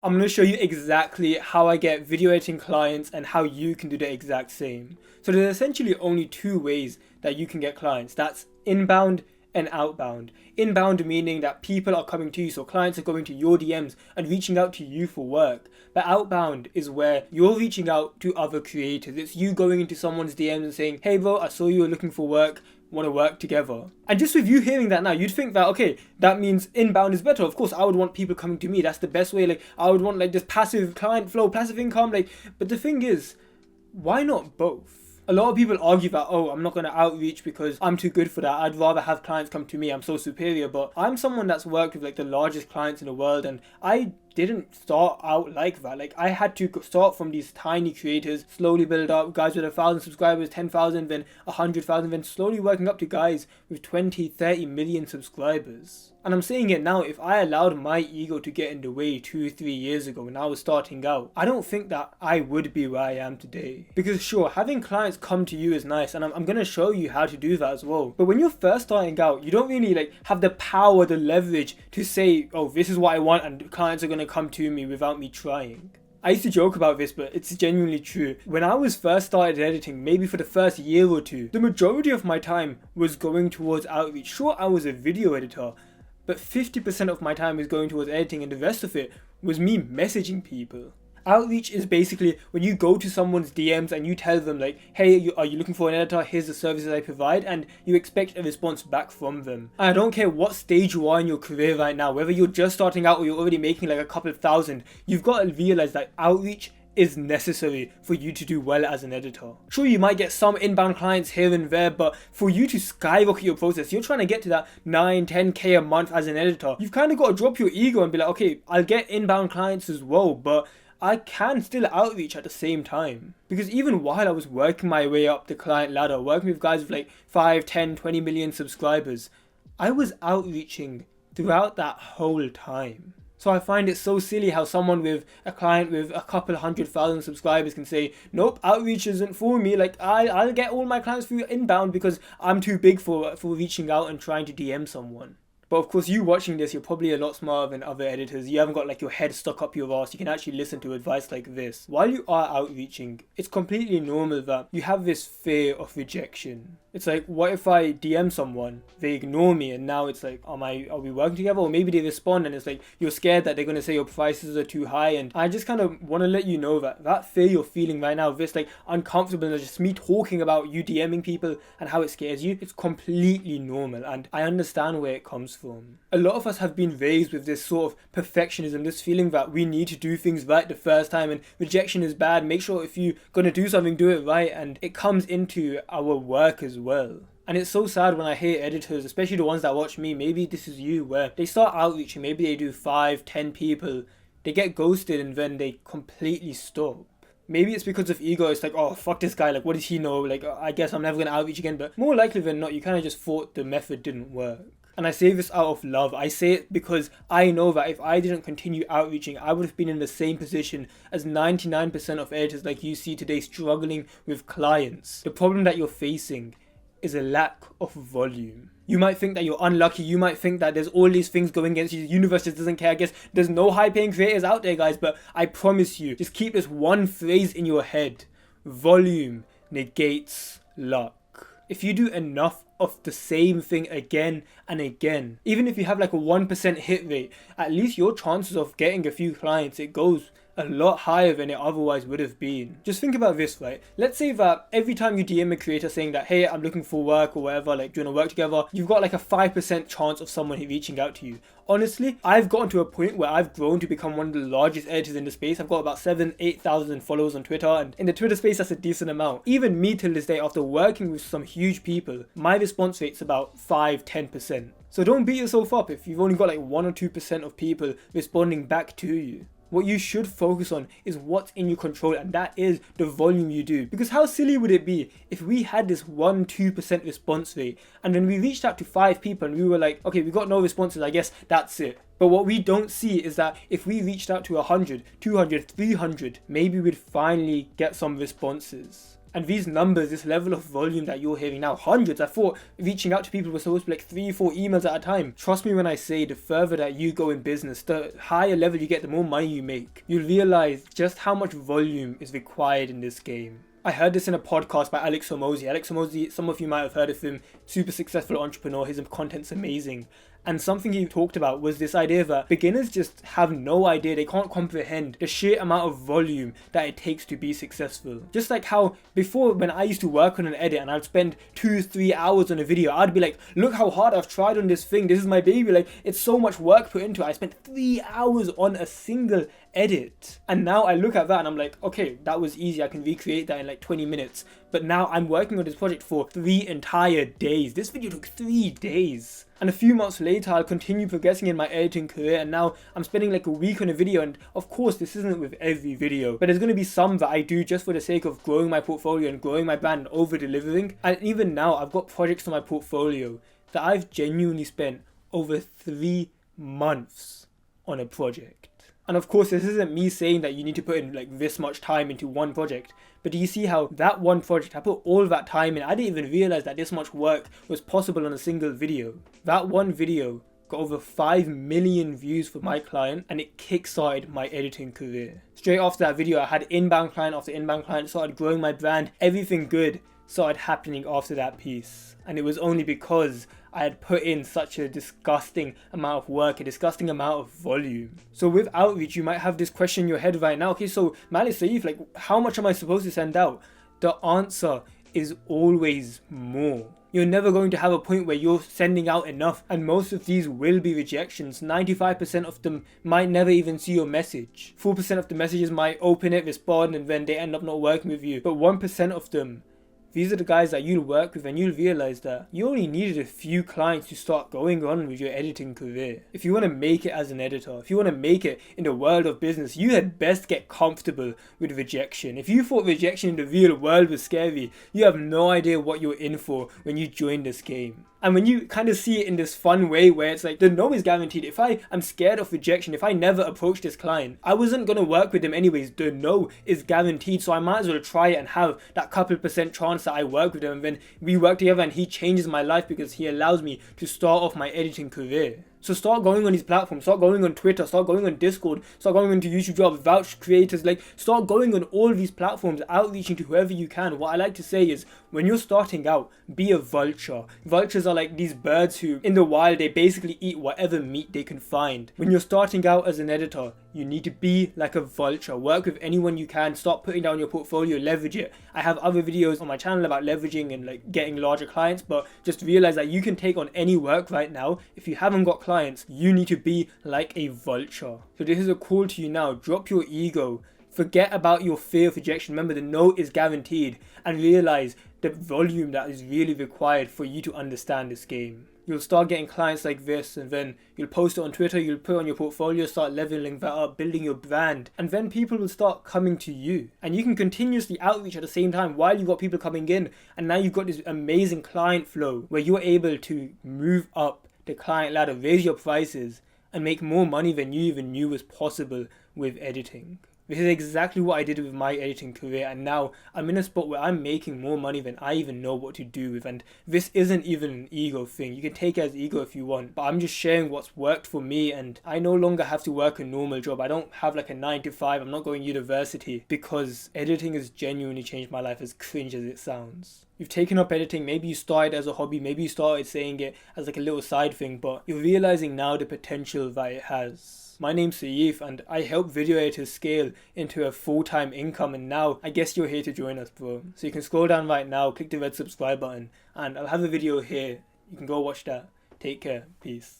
I'm going to show you exactly how I get video editing clients and how you can do the exact same. So there's essentially only two ways that you can get clients. That's inbound and outbound. Inbound meaning that people are coming to you, so clients are going to your DMs and reaching out to you for work. But outbound is where you're reaching out to other creators. It's you going into someone's DMs and saying, hey bro, I saw you were looking for work, want to work together. And just with you hearing that now, you'd think that, okay, that means inbound is better. Of course, I would want people coming to me. That's the best way. Like, I would want like this passive client flow, passive income. Like, but the thing is, why not both? A lot of people argue that, oh, I'm not going to outreach because I'm too good for that. I'd rather have clients come to me. I'm so superior. But I'm someone that's worked with like the largest clients in the world, and I didn't start out like that. Like, I had to start from these tiny creators, slowly build up guys with 1,000 subscribers, 10,000, then 100,000, then slowly working up to guys with 20, 30 million subscribers. And I'm saying it now, if I allowed my ego to get in the way 2-3 years ago when I was starting out, I don't think that I would be where I am today. Because sure, having clients come to you is nice, and I'm going to show you how to do that as well. But when you're first starting out, you don't really like have the power, the leverage to say, oh, this is what I want and clients are going to come to me without me trying. I used to joke about this, but it's genuinely true. When I was first started editing, maybe for the first year or two, the majority of my time was going towards outreach. Sure, I was a video editor, but 50% of my time was going towards editing, and the rest of it was me messaging people. Outreach is basically when you go to someone's DMs and you tell them like, hey, are you looking for an editor? Here's the services I provide, and you expect a response back from them. And I don't care what stage you are in your career right now, whether you're just starting out or you're already making like a couple of thousand, you've got to realize that outreach is necessary for you to do well as an editor. Sure, you might get some inbound clients here and there, but for you to skyrocket your process, you're trying to get to that 9-10k a month as an editor. You've kind of got to drop your ego and be like, okay, I'll get inbound clients as well, but I can still outreach at the same time. Because even while I was working my way up the client ladder, working with guys with like 5, 10, 20 million subscribers, I was outreaching throughout that whole time. So I find it so silly how someone with a client with a couple 100,000 subscribers can say, nope, outreach isn't for me. Like, I'll get all my clients through inbound because I'm too big for reaching out and trying to DM someone. But of course, you watching this, you're probably a lot smarter than other editors. You haven't got like your head stuck up your ass. You can actually listen to advice like this. While you are outreaching, it's completely normal that you have this fear of rejection. It's like, what if I DM someone, they ignore me, and now it's like, are we working together? Or maybe they respond and it's like, you're scared that they're going to say your prices are too high. And I just kind of want to let you know that that fear you're feeling right now, this like uncomfortableness, just me talking about you DMing people and how it scares you, it's completely normal, and I understand where it comes from. A lot of us have been raised with this sort of perfectionism, this feeling that we need to do things right the first time, and rejection is bad. Make sure if you're going to do something, do it right, and it comes into our work as well. And it's so sad when I hear editors, especially the ones that watch me, maybe this is you, where they start outreaching, maybe they do 5-10 people, they get ghosted and then they completely stop. Maybe it's because of ego. It's like, oh, fuck this guy, like what does he know, like I guess I'm never gonna outreach again. But more likely than not, you kind of just thought the method didn't work. And I say this out of love. I say it because I know that if I didn't continue outreaching, I would have been in the same position as 99% of editors like you see today, struggling with clients. The problem that you're facing is a lack of volume. You might think that you're unlucky. You might think that there's all these things going against you. The universe just doesn't care. I guess there's no high-paying creators out there, guys. But I promise you, just keep this one phrase in your head. Volume negates luck. If you do enough of the same thing again and again, even if you have like a 1% hit rate, at least your chances of getting a few clients, it goes a lot higher than it otherwise would have been. Just think about this, right? Let's say that every time you DM a creator saying that, hey, I'm looking for work or whatever, like, do you want to work together? You've got like a 5% chance of someone reaching out to you. Honestly, I've gotten to a point where I've grown to become one of the largest editors in the space. I've got about 7,000-8,000 followers on Twitter, and in the Twitter space, that's a decent amount. Even me till this day, after working with some huge people, my response rate's about 5-10%. So don't beat yourself up if you've only got like 1 or 2% of people responding back to you. What you should focus on is what's in your control, and that is the volume you do. Because how silly would it be if we had this 1-2% response rate and then we reached out to 5 people and we were like, okay, we got no responses, I guess that's it. But what we don't see is that if we reached out to 100, 200, 300, maybe we'd finally get some responses. And these numbers, this level of volume that you're hearing now, hundreds. I thought reaching out to people was supposed to be like 3-4 emails at a time. Trust me when I say, the further that you go in business, the higher level you get, the more money you make. You'll realize just how much volume is required in this game. I heard this in a podcast by Alex Hormozi. Alex Hormozi, some of you might have heard of him, super successful entrepreneur, his content's amazing. And something he talked about was this idea that beginners just have no idea, they can't comprehend the sheer amount of volume that it takes to be successful. Just like how before, when I used to work on an edit and I'd spend 2-3 hours on a video, I'd be like, look how hard I've tried on this thing, this is my baby, like it's so much work put into it. I spent 3 hours on a single edit. And now I look at that and I'm like, okay, that was easy, I can recreate that in like 20 minutes. But now I'm working on this project for 3 entire days. This video took 3 days. And a few months later, I'll continue progressing in my editing career, and now I'm spending like a week on a video. And of course, this isn't with every video, but there's going to be some that I do just for the sake of growing my portfolio and growing my brand and over-delivering. And even now, I've got projects on my portfolio that I've genuinely spent over 3 months on a project. And of course, this isn't me saying that you need to put in like this much time into one project. But do you see how that one project, I put all that time in, I didn't even realize that this much work was possible on a single video. That one video got over 5 million views for my client, and it kickstarted my editing career. Straight after that video, I had inbound client after inbound client, started growing my brand, everything good started happening after that piece. And it was only because I had put in such a disgusting amount of work, a disgusting amount of volume. So with outreach, you might have this question in your head right now. Okay, so Malice, Sayeef, like how much am I supposed to send out? The answer is always more. You're never going to have a point where you're sending out enough, and most of these will be rejections. 95% of them might never even see your message. 4% of the messages might open it, respond, and then they end up not working with you. But 1% of them, these are the guys that you'll work with, and you'll realize that you only needed a few clients to start going on with your editing career. If you want to make it as an editor, if you want to make it in the world of business, you had best get comfortable with rejection. If you thought rejection in the real world was scary, you have no idea what you're in for when you join this game. And when you kind of see it in this fun way where it's like the no is guaranteed. If I am scared of rejection, if I never approach this client, I wasn't going to work with them anyways. The no is guaranteed. So I might as well try it and have that couple % chance that I work with him, and then we work together and he changes my life because he allows me to start off my editing career. So start going on these platforms, start going on Twitter, start going on Discord, start going into YouTube Jobs, Vouch Creators, like start going on all these platforms, outreaching to whoever you can. What I like to say is, when you're starting out, be a vulture. Vultures are like these birds who, in the wild, they basically eat whatever meat they can find. When you're starting out as an editor, you need to be like a vulture. Work with anyone you can, start putting down your portfolio, leverage it. I have other videos on my channel about leveraging and like getting larger clients, but just realize that you can take on any work right now. If you haven't got clients, you need to be like a vulture. So this is a call to you now. Drop your ego. Forget about your fear of rejection. Remember, the no is guaranteed, and realize the volume that is really required for you to understand this game. You'll start getting clients like this, and then you'll post it on Twitter, you'll put it on your portfolio, start leveling that up, building your brand, and then people will start coming to you. And you can continuously outreach at the same time while you've got people coming in, and now you've got this amazing client flow where you're able to move up the client ladder, raise your prices, and make more money than you even knew was possible with editing. This is exactly what I did with my editing career, and now I'm in a spot where I'm making more money than I even know what to do with. And this isn't even an ego thing. You can take it as ego if you want, but I'm just sharing what's worked for me, and I no longer have to work a normal job. I don't have like a 9 to 5. I'm not going to university, because editing has genuinely changed my life, as cringe as it sounds. You've taken up editing, maybe you started as a hobby, maybe you started saying it as like a little side thing, but you're realizing now the potential that it has. My name's Sayeef, and I help video editors scale into a full-time income, and now I guess you're here to join us, bro. So you can scroll down right now, click the red subscribe button, and I'll have a video here. You can go watch that. Take care. Peace.